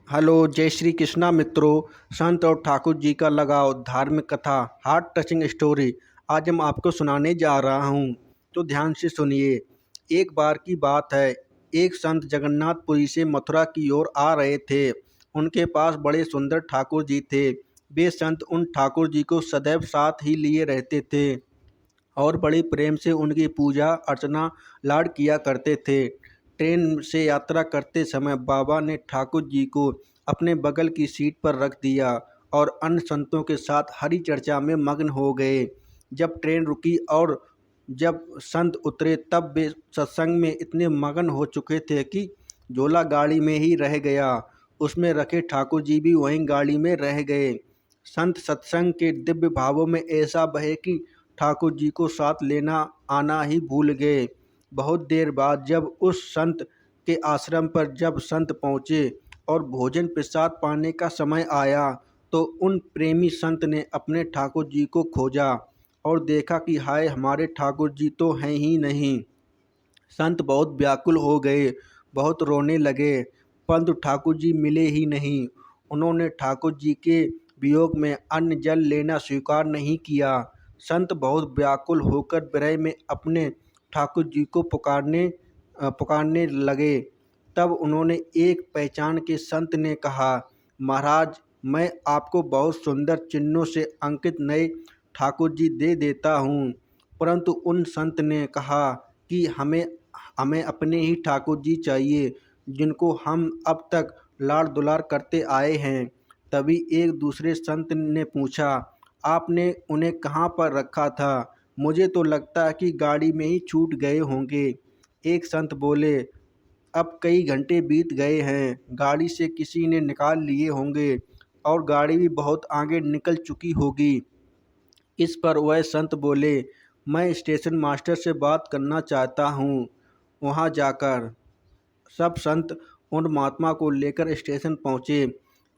Hello, जय श्री कृष्णा मित्रों। संत और ठाकुर जी का लगाव, धार्मिक कथा, हार्ट टचिंग स्टोरी आज हम आपको सुनाने जा रहा हूँ। तो ध्यान से सुनिए। एक बार की बात है, एक संत जगन्नाथपुरी से मथुरा की ओर आ रहे थे। उनके पास बड़े सुंदर ठाकुर जी थे। वे संत उन ठाकुर जी को सदैव साथ ही लिए रहते थे और बड़े प्रेम से उनकी पूजा अर्चना लाड किया करते थे। ट्रेन से यात्रा करते समय बाबा ने ठाकुर जी को अपने बगल की सीट पर रख दिया और अन्य संतों के साथ हरि चर्चा में मग्न हो गए। जब ट्रेन रुकी और जब संत उतरे तब वे सत्संग में इतने मगन हो चुके थे कि झोला गाड़ी में ही रह गया। उसमें रखे ठाकुर जी भी वहीं गाड़ी में रह गए। संत सत्संग के दिव्य भावों में ऐसा बहे कि ठाकुर जी को साथ लेना आना ही भूल गए। बहुत देर बाद जब उस संत के आश्रम पर जब संत पहुँचे और भोजन प्रसाद पाने का समय आया तो उन प्रेमी संत ने अपने ठाकुर जी को खोजा और देखा कि हाय, हमारे ठाकुर जी तो हैं ही नहीं। संत बहुत व्याकुल हो गए, बहुत रोने लगे, परंतु ठाकुर जी मिले ही नहीं। उन्होंने ठाकुर जी के वियोग में अन्न जल लेना स्वीकार नहीं किया। संत बहुत व्याकुल होकर विरह में अपने ठाकुर जी को पुकारने लगे। तब उन्होंने एक पहचान के संत ने कहा, महाराज, मैं आपको बहुत सुंदर चिन्हों से अंकित नए ठाकुर जी दे देता हूँ। परंतु उन संत ने कहा कि हमें हमें अपने ही ठाकुर जी चाहिए, जिनको हम अब तक लाड़ दुलार करते आए हैं। तभी एक दूसरे संत ने पूछा, आपने उन्हें कहाँ पर रखा था? मुझे तो लगता है कि गाड़ी में ही छूट गए होंगे। एक संत बोले, अब कई घंटे बीत गए हैं, गाड़ी से किसी ने निकाल लिए होंगे और गाड़ी भी बहुत आगे निकल चुकी होगी। इस पर वह संत बोले, मैं स्टेशन मास्टर से बात करना चाहता हूँ। वहाँ जाकर सब संत उन महात्मा को लेकर स्टेशन पहुँचे।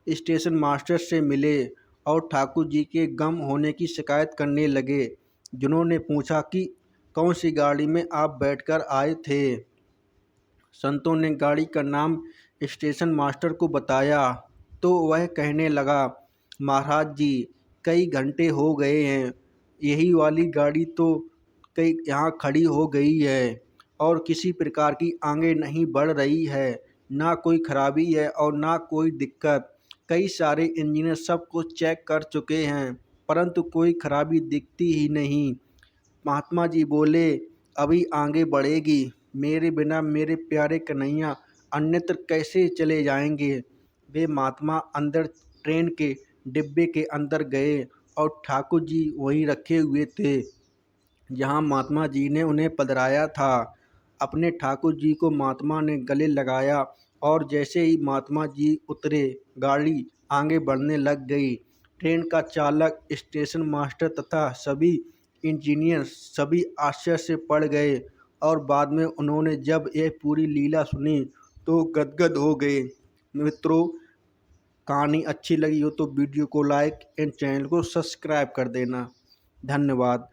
स्टेशन मास्टर से मिले और ठाकुर जी के गम होने की शिकायत करने लगे। जिन्होंने पूछा कि कौन सी गाड़ी में आप बैठकर आए थे। संतों ने गाड़ी का नाम स्टेशन मास्टर को बताया तो वह कहने लगा, महाराज जी, कई घंटे हो गए हैं, यही वाली गाड़ी तो कई यहाँ खड़ी हो गई है और किसी प्रकार की आगे नहीं बढ़ रही है। ना कोई खराबी है और ना कोई दिक्कत। कई सारे इंजीनियर सब कुछ चेक कर चुके हैं, परंतु कोई खराबी दिखती ही नहीं। महात्मा जी बोले, अभी आगे बढ़ेगी। मेरे बिना मेरे प्यारे कन्हैया अन्यत्र कैसे चले जाएंगे। वे महात्मा अंदर ट्रेन के डिब्बे के अंदर गए और ठाकुर जी वहीं रखे हुए थे जहां महात्मा जी ने उन्हें पधराया था। अपने ठाकुर जी को महात्मा ने गले लगाया और जैसे ही महात्मा जी उतरे, गाड़ी आगे बढ़ने लग गई। ट्रेन का चालक, स्टेशन मास्टर तथा सभी इंजीनियर सभी आश्चर्य से पड़ गए और बाद में उन्होंने जब यह पूरी लीला सुनी तो गदगद हो गए। मित्रों, कहानी अच्छी लगी हो तो वीडियो को लाइक एंड चैनल को सब्सक्राइब कर देना। धन्यवाद।